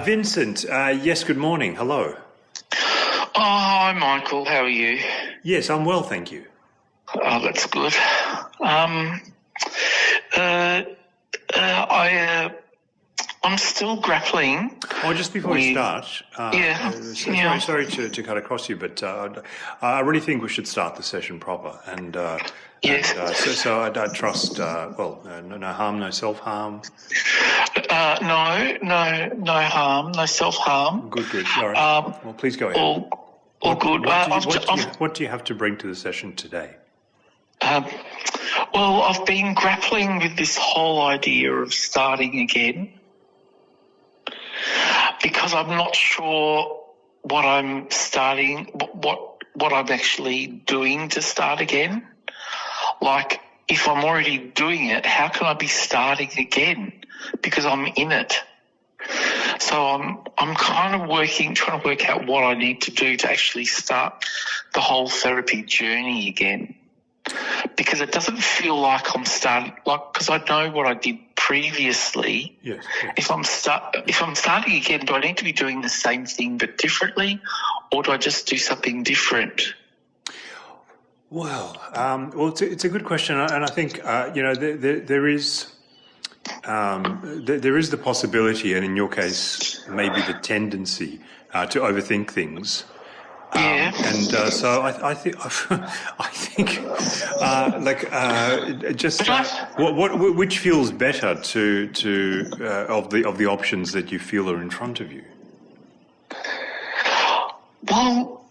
Vincent, yes, good morning. Hello. Oh, hi, Michael. How are you? Yes, I'm well, thank you. Oh, that's good. I'm still grappling. Oh, just before we start, sorry to cut across you, but I really think we should start the session proper. And so I trust, no harm, no self-harm. No harm, no self-harm. Good. All right. Well, please go ahead. All good. What do you have to bring to the session today? Well, I've been grappling with this whole idea of starting again because I'm not sure what I'm starting, what I'm actually doing to start again. Like, if I'm already doing it, how can I be starting again? Because I'm in it. So I'm kind of trying to work out what I need to do to actually start the whole therapy journey again. Because it doesn't feel like I'm starting, because I know what I did previously. Yes. If I'm starting again, do I need to be doing the same thing but differently, or do I just do something different? Well, it's a good question, and I think there is the possibility, and in your case, maybe the tendency to overthink things. So I think which feels better of the options that you feel are in front of you? Well,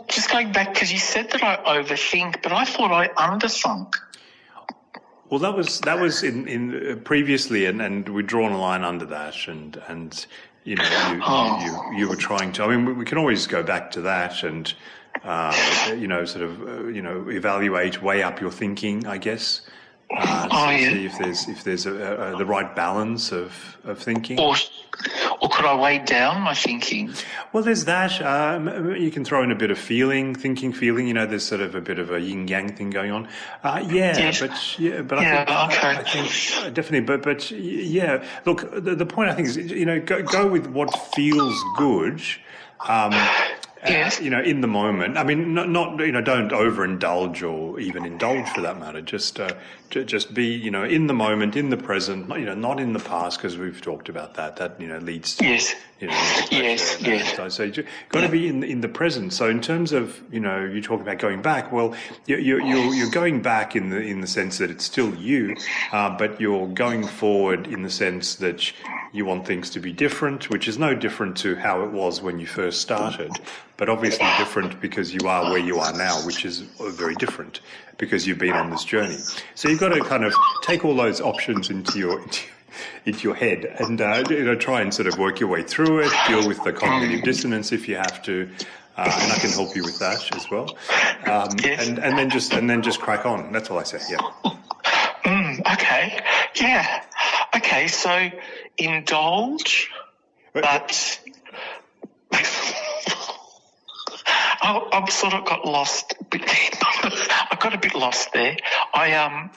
just going back, because you said that I overthink, but I thought I underthunk. Well, that was in previously, and we'd drawn a line under that, and you were trying to. I mean, we can always go back to that and evaluate, weigh up your thinking, I guess. See if there's the right balance of thinking. Or could I weigh down my thinking? Well, there's that. You can throw in a bit of feeling. There's sort of a bit of a yin-yang thing going on. I think definitely. But yeah, look, the point I think is, go with what feels good. In the moment. I mean, not don't overindulge or even indulge for that matter. Just be, in the moment, in the present. Not in the past, because we've talked about that. That leads to yes. So you got to be in the present. So in terms of you talk about going back. Well, you're going back in the sense that it's still you, but you're going forward in the sense that you want things to be different, which is no different to how it was when you first started, but obviously different because you are where you are now, which is very different because you've been on this journey. So you've got to kind of take all those options into your head and try and sort of work your way through it, deal with the cognitive dissonance if you have to, and I can help you with that as well. And then just crack on. That's all I say. Yeah. Okay. Yeah. Okay. So indulge, but I've sort of got lost. I got a bit lost there. I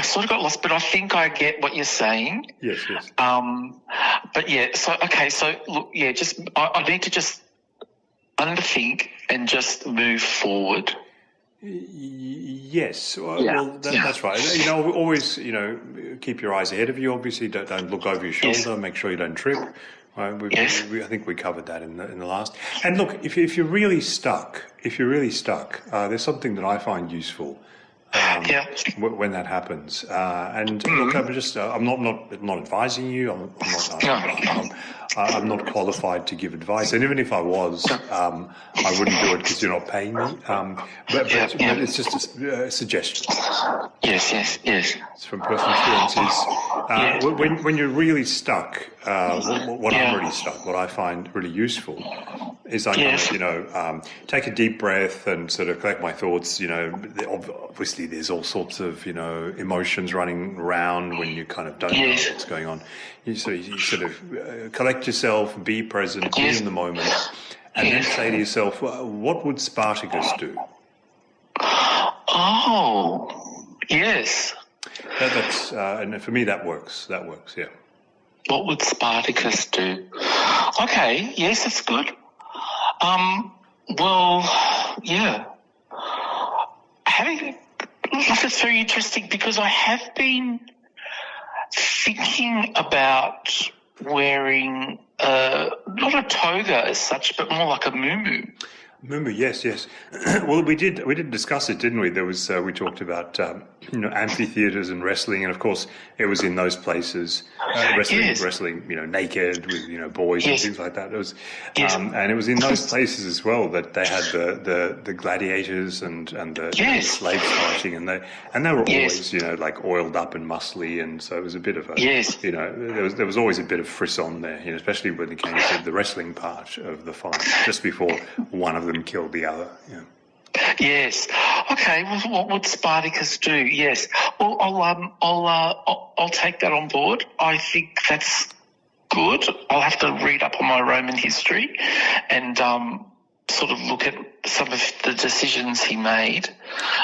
sort of got lost, but I think I get what you're saying. Yes. But yeah, so look, yeah, I need to just underthink and just move forward. Yes, that's right. Always, keep your eyes ahead of you. Obviously, don't look over your shoulder. Yes. Make sure you don't trip. Right? I think we covered that in the last. And look, if you're really stuck, there's something that I find useful. When that happens, look, I'm not advising you. I'm not qualified to give advice, and even if I was, I wouldn't do it because you're not paying me. But it's just a suggestion. Yes. It's from personal experiences. When you're really stuck, what I'm really stuck, what I find really useful is I kind of, take a deep breath and sort of collect my thoughts. Obviously there's all sorts of, emotions running around when you kind of don't know what's going on. You sort of collect yourself, be present, be in the moment, and then say to yourself, what would Spartacus do? Oh, yes. That's and for me that works. That works, yeah. What would Spartacus do? Okay, yes, that's good. Well, yeah. It's very interesting because I have been thinking about wearing not a toga as such, but more like a muumuu. Muumuu, yes. Well, we did discuss it, didn't we? There was we talked about amphitheaters and wrestling, and of course it was in those places wrestling, naked with boys and things like that. It was, and it was in those places as well that they had the gladiators and the slaves fighting, and they were always like oiled up and muscly, and so it was a bit of a there was always a bit of frisson there, especially when it came to the wrestling part of the fight, just before one of them killed the other. Yeah. Yes. Okay. Well, what would Spartacus do? Yes. Well, I'll take that on board. I think that's good. I'll have to read up on my Roman history and sort of look at some of the decisions he made.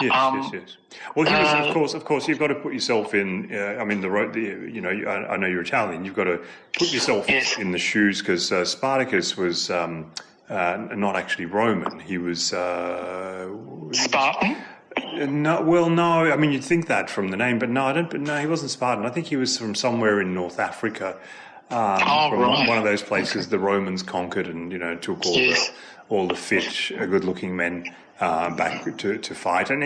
Yes. Well, of course, you've got to put yourself in. I know you're Italian. You've got to put yourself in the shoes because Spartacus was. Not actually Roman. He was Spartan. No. I mean, you'd think that from the name, but no, I don't. But no, he wasn't Spartan. I think he was from somewhere in North Africa, one of those places the Romans conquered and took all the fit, good-looking men back to fight. And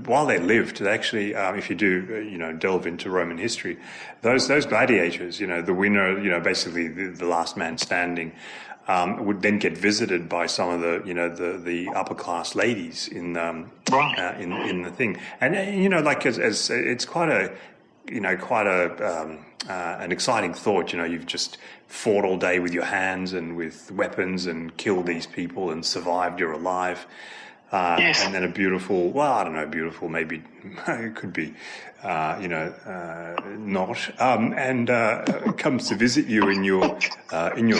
while they lived, they actually, if you do delve into Roman history, those gladiators, the winner, basically the last man standing. Would then get visited by some of the upper class ladies in the thing, and as it's quite an exciting thought. You've just fought all day with your hands and with weapons and killed these people and survived. You're alive. And then a beautiful, maybe it could be, not, comes to visit you in your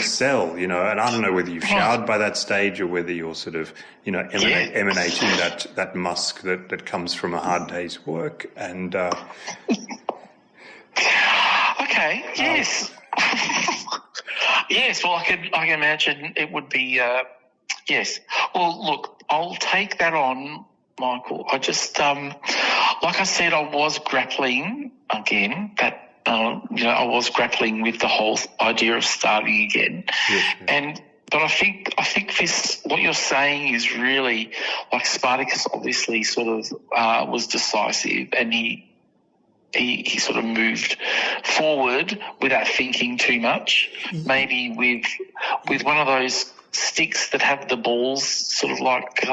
cell, and I don't know whether you've showered by that stage or whether you're sort of, emanating that musk that comes from a hard day's work and. Okay. Yes. Yes. Well, I can imagine it would be. Yes. Well, look, I'll take that on, Michael. I just, like I said, I was grappling again. I was grappling with the whole idea of starting again. Yes. But I think this, what you're saying is really, like Spartacus obviously sort of was decisive, and he sort of moved forward without thinking too much. Maybe with one of those sticks that have the balls, sort of like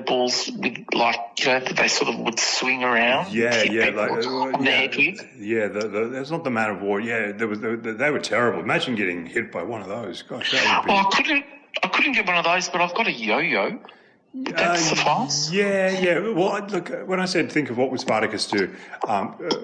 balls with that they sort of would swing around. On the head with. Yeah, that's not the man of war. Yeah, they were terrible. Imagine getting hit by one of those. Gosh, that would be. Well, I couldn't get one of those, but I've got a yo-yo. Would that suffice? Yeah. Well, look, when I said think of what would Spartacus do,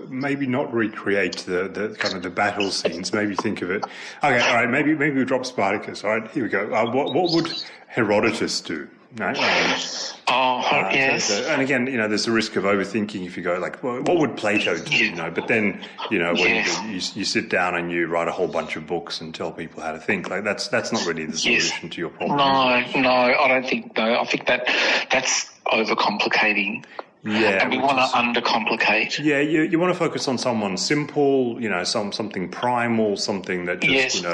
maybe not recreate the kind of the battle scenes. Maybe think of it. Okay, all right. Maybe we drop Spartacus. All right, here we go. What would Herodotus do? No. Yes. And again, there's the risk of overthinking if you go like, well, what would Plato do? But then, when you sit down and you write a whole bunch of books and tell people how to think, like that's not really the solution to your problem. No, I don't think. No, I think that's overcomplicating. Yeah, and we want to undercomplicate. Yeah, you want to focus on someone simple, something primal, something that just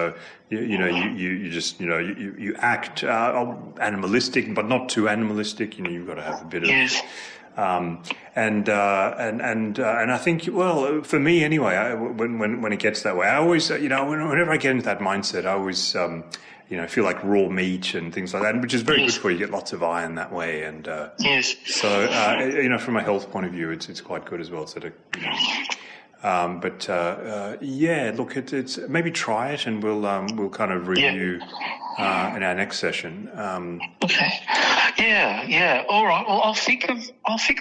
you act animalistic, but not too animalistic. You've got to have a bit of and I think, well, for me anyway, when it gets that way, I always whenever I get into that mindset, I always feel like raw meat and things like that, which is very good for you. You get lots of iron that way, and so from a health point of view, it's quite good as well. So Yeah, look, it's maybe try it, and we'll kind of review in our next session. Okay. Yeah. All right. Well, I'll think of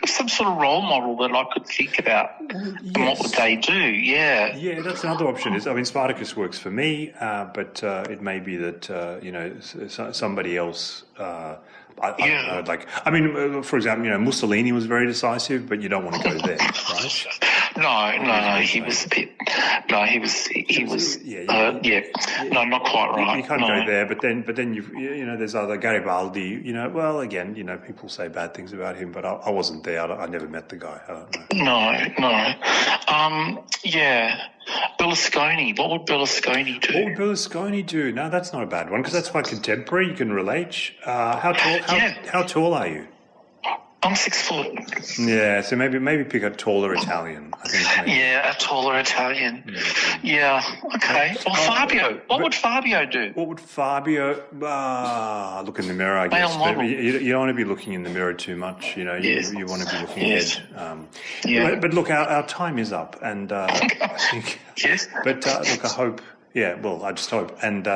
some sort of role model that I could think about. Yes. And what would they do? Yeah. Yeah, that's another option. Spartacus works for me, but it may be that somebody else. I don't know, for example, Mussolini was very decisive, but you don't want to go there, right? No, he was a bit. No, he was. No, not quite right. You can't go there, but then there's other Garibaldi. Well, again, people say bad things about him, but I wasn't there. I never met the guy. I don't know. Yeah. Berlusconi. What would Berlusconi do? What would Berlusconi do? No, that's not a bad one because that's quite contemporary. You can relate. How tall are you? I'm 6 foot. Yeah, so maybe pick a taller Italian. I think. Yeah, a taller Italian. Yeah. Okay. Or Fabio. What would Fabio do? What would Fabio? Look in the mirror, I guess. But you don't want to be looking in the mirror too much. You want to be looking ahead. But look, our time is up, and I think. Yes. But look, I hope. Yeah. Well, I just hope, and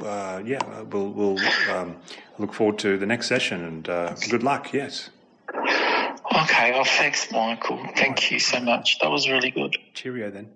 we'll look forward to the next session, and good luck. Yes. Okay. Oh, thanks, Michael. Thank you so much. That was really good. Cheerio, then.